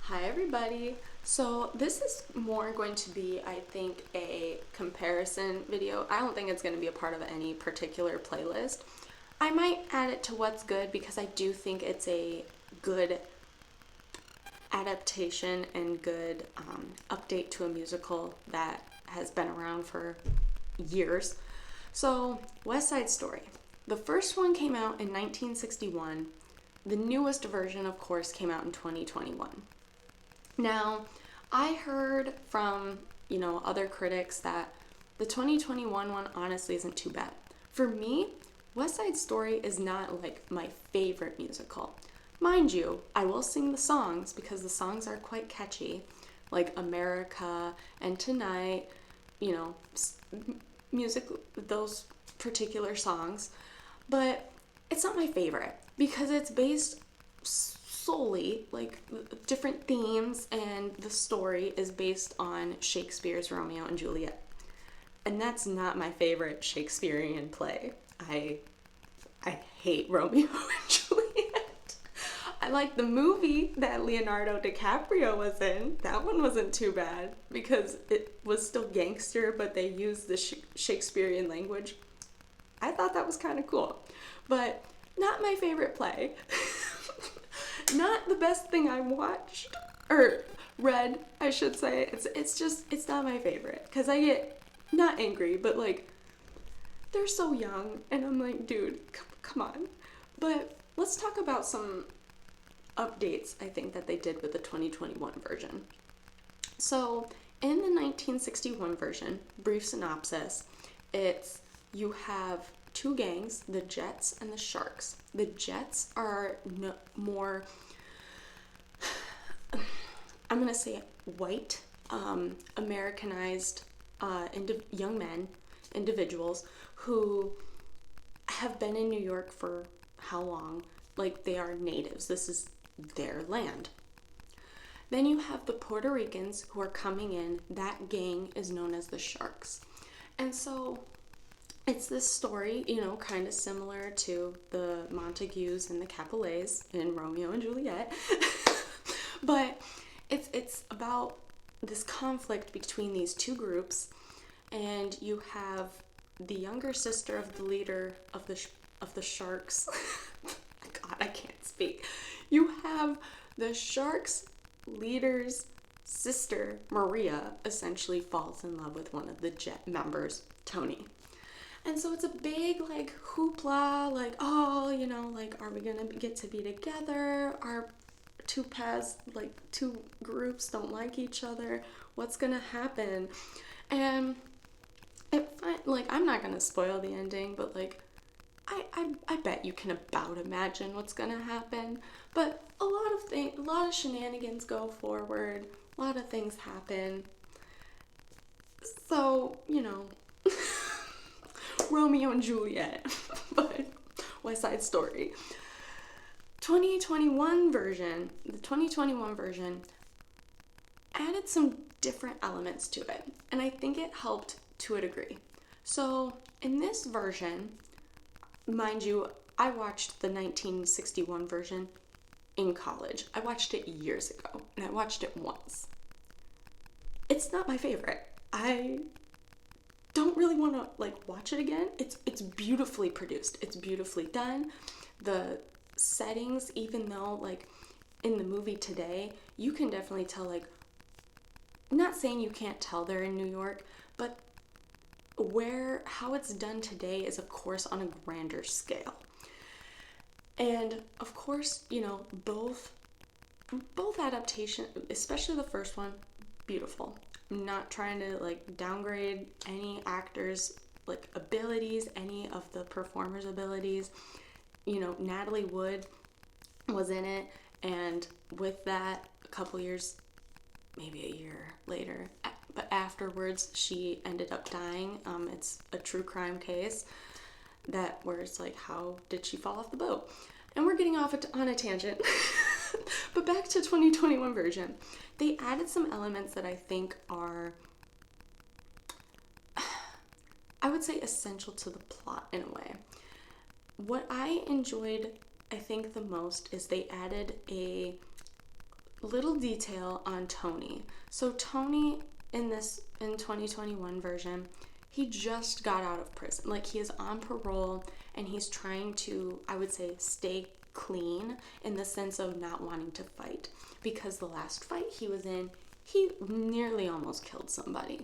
Hi everybody. So this is more going to be, I think, a comparison video. I don't think it's going to be a part of any particular playlist. I might add it to what's good because I do think it's a good adaptation and good update to a musical that has been around for years. So, West Side Story. The first one came out in 1961. The newest version, of course, came out in 2021. Now, I heard from, other critics that the 2021 one honestly isn't too bad. For me, West Side Story is not like my favorite musical. Mind you, I will sing the songs because the songs are quite catchy, like America and Tonight, you know, music, those particular songs. But it's not my favorite because it's based solely like different themes, and the story is based on Shakespeare's Romeo and Juliet. And that's not my favorite Shakespearean play. I hate Romeo and Juliet. I like the movie that Leonardo DiCaprio was in. That one wasn't too bad because it was still gangster, but they used the Shakespearean language. I thought that was kind of cool. But not my favorite play. Not the best thing I watched or read, I should say. It's not my favorite because I get not angry, but like they're so young, and I'm like, dude, come on. But let's talk about some updates I think that they did with the 2021 version. So in the 1961 version, brief synopsis, it's you have two gangs, the Jets and the Sharks. The Jets are more, I'm going to say white, Americanized young men, individuals who have been in New York for how long? Like they are natives. This is their land. Then you have the Puerto Ricans who are coming in. That gang is known as the Sharks. And so it's this story, kind of similar to the Montagues and the Capulets in Romeo and Juliet. But it's about this conflict between these two groups, and you have the younger sister of the leader of the Sharks. God, I can't speak. You have the Sharks leader's sister, Maria, essentially falls in love with one of the Jet members, Tony. And so it's a big, like, hoopla, like, oh, like, are we gonna get to be together? Our two paths, like, two groups don't like each other. What's gonna happen? And I'm not gonna spoil the ending, but, like, I bet you can about imagine what's gonna happen. But a lot of shenanigans go forward. A lot of things happen. So, Romeo and Juliet, but West Side Story. The 2021 version added some different elements to it, and I think it helped to a degree. So, in this version, mind you, I watched the 1961 version in college. I watched it years ago, and I watched it once. It's not my favorite. I don't really want to watch it again. It's beautifully produced. It's beautifully done. The settings, even though in the movie today, you can definitely tell not saying you can't tell they're in New York, but how it's done today is of course on a grander scale. And of course, both adaptation, especially the first one, beautiful. I'm not trying to downgrade any actors abilities, any of the performers' abilities. Natalie Wood was in it, and with that, a couple years, maybe a year later, but afterwards, she ended up dying. It's a true crime case where it's how did she fall off the boat? And we're getting off on a tangent. But back to 2021 version. They added some elements that I think are, I would say, essential to the plot in a way. What I enjoyed, I think, the most is they added a little detail on Tony. So Tony in 2021 version, he just got out of prison. Like, he is on parole and he's trying to, I would say, stay clean in the sense of not wanting to fight, because the last fight he was in, he nearly almost killed somebody.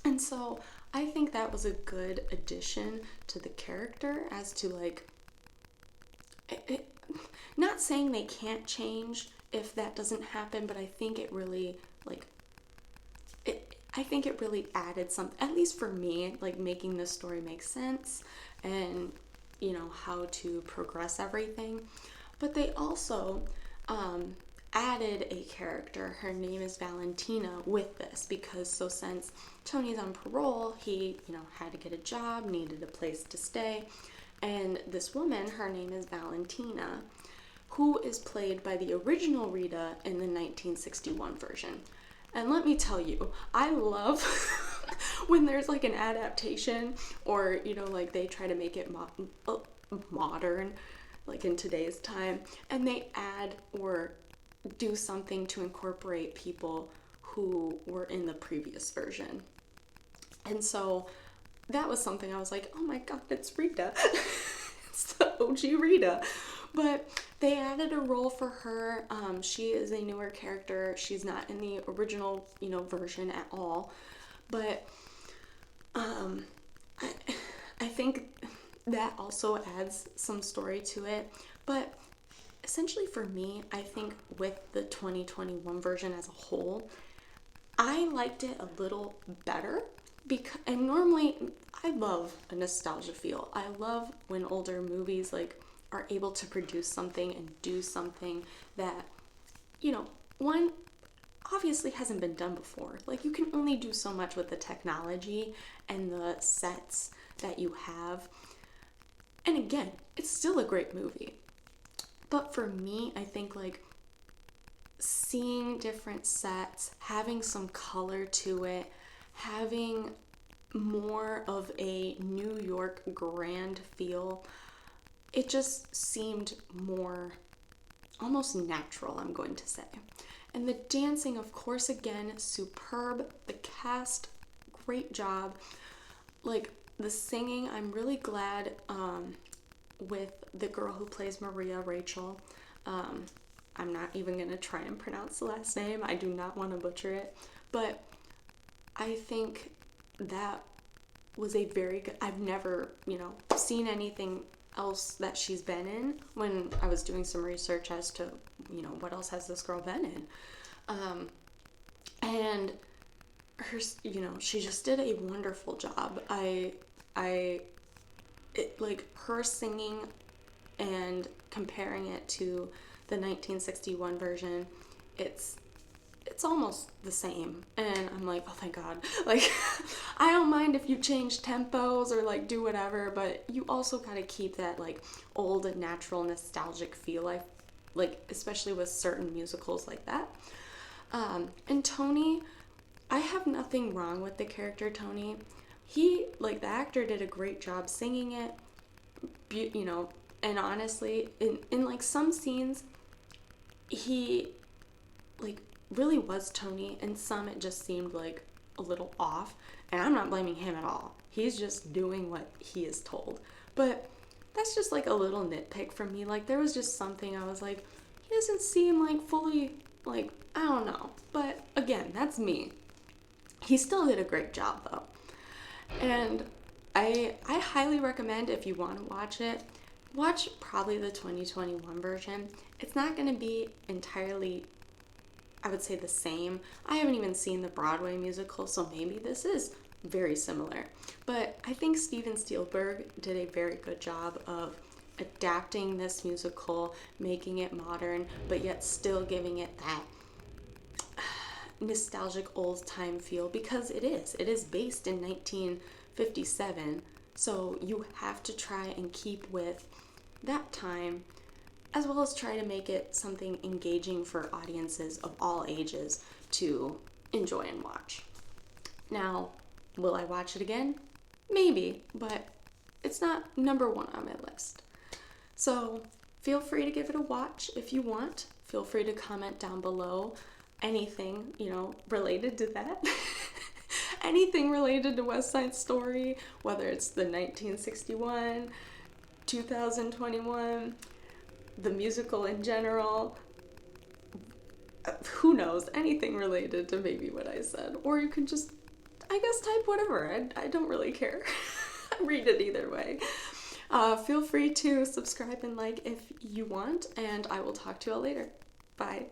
And so I think that was a good addition to the character, as to like, not saying they can't change if that doesn't happen, but I think it really, like, I think it really added something, at least for me, like making this story make sense and, you know, how to progress everything. But they also added a character. Her name is Valentina with this, because so since Tony's on parole, he, you know, had to get a job, needed a place to stay. And this woman, her name is Valentina, who is played by the original Rita in the 1961 version. And let me tell you, I love when there's like an adaptation, or, you know, like they try to make it modern, like in today's time, and they add or do something to incorporate people who were in the previous version. And so that was something I was like, oh my god, it's Rita. It's the OG Rita. But they added a role for her. She is a newer character. She's not in the original, you know, version at all. But I think that also adds some story to it. But essentially for me, I think with the 2021 version as a whole, I liked it a little better, because, and normally I love a nostalgia feel. I love when older movies like are able to produce something and do something that, you know, one, obviously hasn't been done before. Like, you can only do so much with the technology and the sets that you have. And again, it's still a great movie. But for me, I think like seeing different sets, having some color to it, having more of a New York grand feel, it just seemed more almost natural, I'm going to say. And the dancing, of course, again, superb. The cast, great job. Like, the singing, I'm really glad with the girl who plays Maria, Rachel. I'm not even going to try and pronounce the last name. I do not want to butcher it. But I think that was a very good... I've never, you know, seen anything else that she's been in when I was doing some research as to, you know, what else has this girl been in. And her, you know, she just did a wonderful job. Like, her singing and comparing it to the 1961 version, it's almost the same. And I'm like, oh, thank God. Like, I don't mind if you change tempos or like do whatever, but you also gotta keep that like old and natural nostalgic feel, like especially with certain musicals like that. And Tony, I have nothing wrong with the character Tony. He, like, the actor did a great job singing it, you know, and honestly, in like some scenes, he like really was Tony, and some it just seemed like a little off, and I'm not blaming him at all. He's just doing what he is told. But that's just like a little nitpick from me. Like, there was just something I was like, he doesn't seem like fully, like, I don't know. But again, that's me. He still did a great job though. And I highly recommend, if you want to watch it, watch probably the 2021 version. It's not going to be entirely, I would say, the same. I haven't even seen the Broadway musical, so maybe this is very similar. But I think Steven Spielberg did a very good job of adapting this musical, making it modern, but yet still giving it that nostalgic old time feel, because it is based in 1957, so you have to try and keep with that time, as well as try to make it something engaging for audiences of all ages to enjoy and watch. Now, will I watch it again? Maybe, but it's not number one on my list. So feel free to give it a watch if you want. Feel free to comment down below anything, related to that. Anything related to West Side Story, whether it's the 1961, 2021, the musical in general, who knows, anything related to maybe what I said. Or you can just, I guess, type whatever. I don't really care. I read it either way. Feel free to subscribe and like if you want, and I will talk to you all later. Bye.